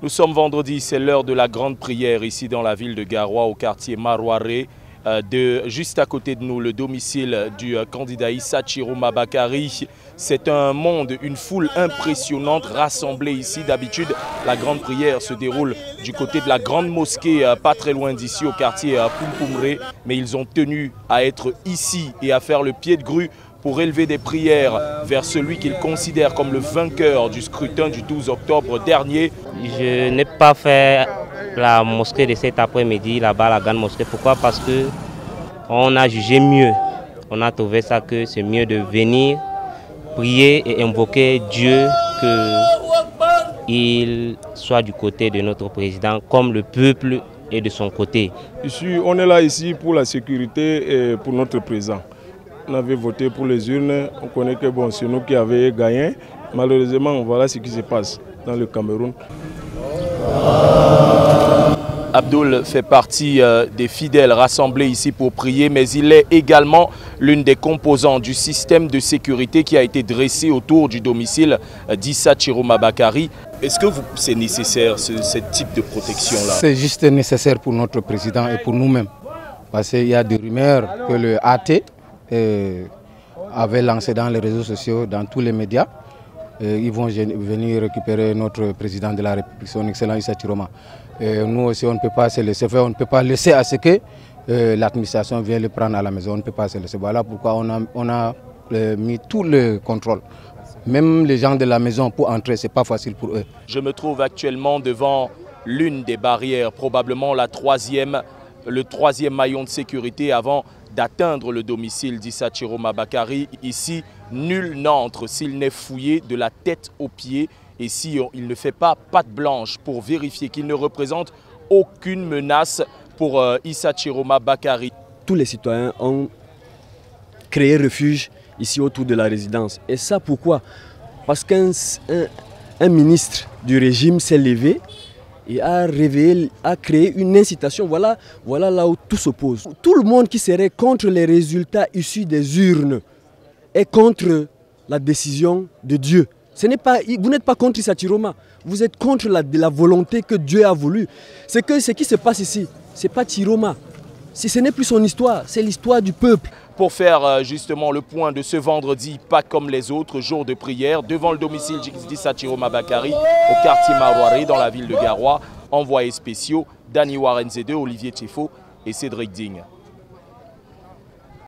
Nous sommes vendredi, c'est l'heure de la grande prière ici dans la ville de Garoua, au quartier Marouaré. Juste à côté de nous, le domicile du candidat Issa Chiroma Bakary. C'est un monde, une foule impressionnante rassemblée ici. D'habitude, la grande prière se déroule du côté de la grande mosquée, pas très loin d'ici, au quartier Pumpumré. Mais ils ont tenu à être ici et à faire le pied de grue pour élever des prières vers celui qu'ils considèrent comme le vainqueur du scrutin du 12 octobre dernier. Je n'ai pas fait la mosquée de cet après-midi, là-bas, la grande mosquée. Pourquoi? Parce qu'on a jugé mieux. On a trouvé ça que c'est mieux de venir prier et invoquer Dieu, qu'il soit du côté de notre président, comme le peuple est de son côté. On est là ici pour la sécurité et pour notre président. On avait voté pour les urnes, on connaît que bon, c'est nous qui avions gagné. Malheureusement, voilà ce qui se passe dans le Cameroun. Abdoul fait partie des fidèles rassemblés ici pour prier, mais il est également l'une des composantes du système de sécurité qui a été dressé autour du domicile d'Issa Chiroma Bakary. Est-ce que c'est nécessaire, ce type de protection-là? C'est juste nécessaire pour notre président et pour nous-mêmes. Parce qu'il y a des rumeurs que le AT avait lancé dans les réseaux sociaux, dans tous les médias. Ils vont venir récupérer notre président de la République, son excellent Issa Chiroma. Nous aussi, on ne peut pas se laisser faire, on ne peut pas laisser à ce que l'administration vienne le prendre à la maison. On ne peut pas se laisser. Voilà pourquoi on a mis tout le contrôle. Même les gens de la maison, pour entrer, ce n'est pas facile pour eux. Je me trouve actuellement devant l'une des barrières, probablement le troisième maillon de sécurité avant d'atteindre le domicile d'Issa Chiroma Bakary. Ici, nul n'entre s'il n'est fouillé de la tête aux pieds et si il ne fait pas patte blanche pour vérifier qu'il ne représente aucune menace pour Issa Chiroma Bakary. Tous les citoyens ont créé refuge ici autour de la résidence. Et ça pourquoi? Parce qu'un ministre du régime s'est levé et a créé une incitation. Voilà là où tout s'oppose. Tout le monde qui serait contre les résultats issus des urnes est contre la décision de Dieu. Vous n'êtes pas contre Issa Chiroma, vous êtes contre la volonté que Dieu a voulu. C'est que ce qui se passe ici, ce n'est pas Chiroma. Ce n'est plus son histoire, c'est l'histoire du peuple. Pour faire justement le point de ce vendredi, pas comme les autres jours de prière, devant le domicile d'Issa Chiroma Bakary, au quartier Marouaré, dans la ville de Garoua, envoyés spéciaux Dani Warenzede, Olivier Tchefo et Cédric Digne.